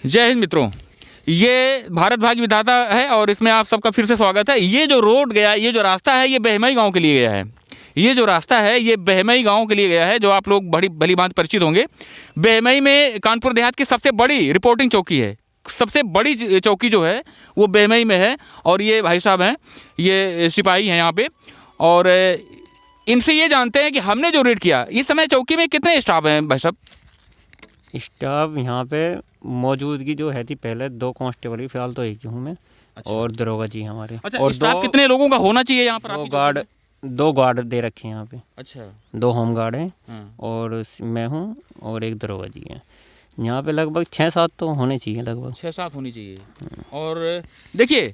जय हिंद मित्रों, ये भारत भाग्य विधाता है और इसमें आप सबका फिर से स्वागत है। ये जो रोड गया, ये जो रास्ता है, ये बहमई गांव के लिए गया है। ये जो रास्ता है ये बहमई गांव के लिए गया है, जो आप लोग बड़ी भली भांति परिचित होंगे। बहमई में कानपुर देहात की सबसे बड़ी रिपोर्टिंग चौकी है। सबसे बड़ी चौकी जो है वो बहमई में है और ये भाई साहब हैं, ये सिपाही हैं यहाँ पे। और इनसे ये जानते हैं कि हमने जो रेड किया, इस समय चौकी में कितने स्टाफ हैं भाई साहब? स्टाफ यहाँ पे मौजूदगी जो है थी पहले 2 कांस्टेबल ही, फिलहाल तो एक ही हूँ मैं। अच्छा। और दरोगा जी हमारे। अच्छा, और स्टाफ कितने लोगों का होना चाहिए यहाँ पर? 2 गार्ड दे रखे हैं यहाँ पे। अच्छा, 2 होम गार्ड हैं और मैं हूँ और एक दरोगा जी हैं। यहाँ पे लगभग 6-7 तो होने चाहिए, लगभग 6-7 होनी चाहिए। और देखिए,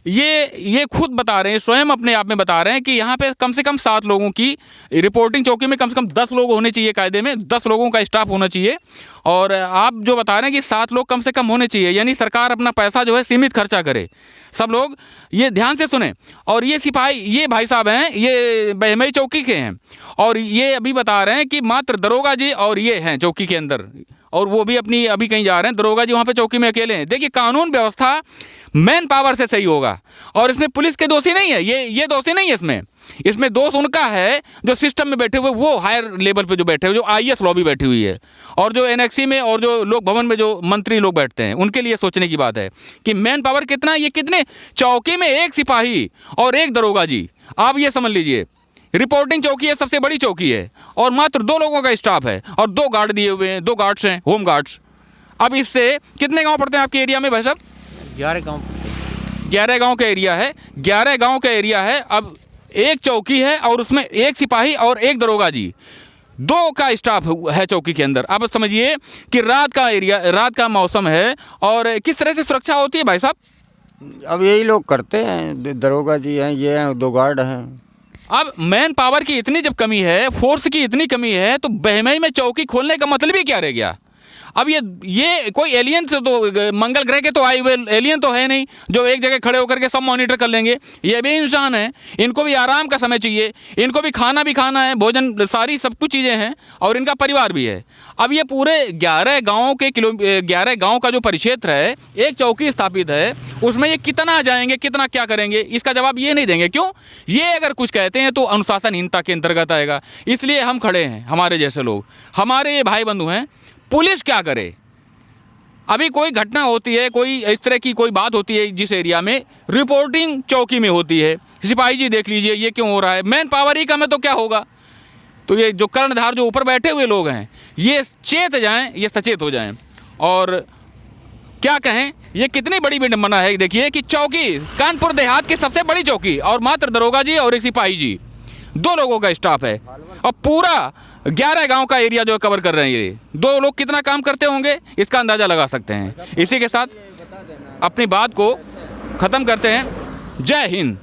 ये खुद बता रहे हैं, स्वयं अपने आप में बता रहे हैं कि यहाँ पे कम से कम 7 लोगों की रिपोर्टिंग चौकी में कम से कम 10 लोग होने चाहिए, कायदे में 10 लोगों का स्टाफ होना चाहिए। और आप जो बता रहे हैं कि 7 लोग कम से कम होने चाहिए, यानी सरकार अपना पैसा जो है सीमित खर्चा करे। सब लोग ये ध्यान से सुने। और ये सिपाही, ये भाई साहब हैं, ये बहमई चौकी के हैं और ये अभी बता रहे हैं कि मात्र दरोगा जी और ये हैं चौकी के अंदर, और वो भी अभी कहीं जा रहे हैं। दरोगा जी वहाँ पे चौकी में अकेले हैं। देखिए, कानून व्यवस्था मैन पावर से सही होगा और इसमें पुलिस के दोषी नहीं है, ये दोषी नहीं है। इसमें दोष उनका है जो सिस्टम में बैठे हुए, वो हायर लेवल पे जो बैठे हुए, जो आईएएस लॉबी बैठी हुई है, और जो एनेक्सी में और जो लोक भवन में जो मंत्री लोग बैठते हैं, उनके लिए सोचने की बात है कि मैन पावर कितना, ये कितने चौकी में एक सिपाही और एक दरोगा जी। आप ये समझ लीजिए, रिपोर्टिंग चौकी है, सबसे बड़ी चौकी है और मात्र 2 लोगों का स्टाफ है और 2 गार्ड दिए हुए हैं, 2 गार्ड्स हैं, होम गार्ड्स। अब इससे कितने गांव पड़ते हैं आपके एरिया में भाई साहब? 11 गाँव। 11 गांव का एरिया है, 11 गांव का एरिया है। अब एक चौकी है और उसमें एक सिपाही और एक दरोगा जी, 2 का स्टाफ है चौकी के अंदर। अब समझिए कि रात का एरिया, रात का मौसम है और किस तरह से सुरक्षा होती है भाई साहब? अब यही लोग करते हैं, दरोगा जी हैं, ये हैं, 2 गार्ड हैं। अब मैन पावर की इतनी जब कमी है, फोर्स की इतनी कमी है, तो बहमई में चौकी खोलने का मतलब ही क्या रह गया? अब ये कोई एलियन से तो, मंगल ग्रह के तो आए हुए एलियन तो है नहीं जो एक जगह खड़े होकर के सब मॉनिटर कर लेंगे। ये भी इंसान है, इनको भी आराम का समय चाहिए, इनको भी खाना है, भोजन, सारी सब कुछ चीज़ें हैं और इनका परिवार भी है। अब ये पूरे 11 गाँव का जो परिक्षेत्र है, एक चौकी स्थापित है, उसमें ये कितना जाएंगे, कितना क्या करेंगे, इसका जवाब ये नहीं देंगे। क्यों? ये अगर कुछ कहते हैं तो अनुशासनहीनता के अंतर्गत आएगा। इसलिए हम खड़े हैं, हमारे जैसे लोग, हमारे ये भाई बंधु हैं। पुलिस क्या करे? अभी कोई घटना होती है, कोई इस तरह की कोई बात होती है जिस एरिया में, रिपोर्टिंग चौकी में होती है, सिपाही जी देख लीजिए ये क्यों हो रहा है, मैन पावर ही कम है तो क्या होगा? तो ये जो कर्णधार, जो ऊपर बैठे हुए लोग हैं, ये चेत जाएं, ये सचेत हो जाएं। और क्या कहें, ये कितनी बड़ी विडंबना है। देखिए कि चौकी, कानपुर देहात की सबसे बड़ी चौकी और मात्र दरोगा जी और एक सिपाही जी, 2 लोगों का स्टाफ है और पूरा 11 गांव का एरिया जो कवर कर रहे हैं। ये 2 लोग कितना काम करते होंगे, इसका अंदाज़ा लगा सकते हैं। इसी के साथ अपनी बात को ख़त्म करते हैं। जय हिंद।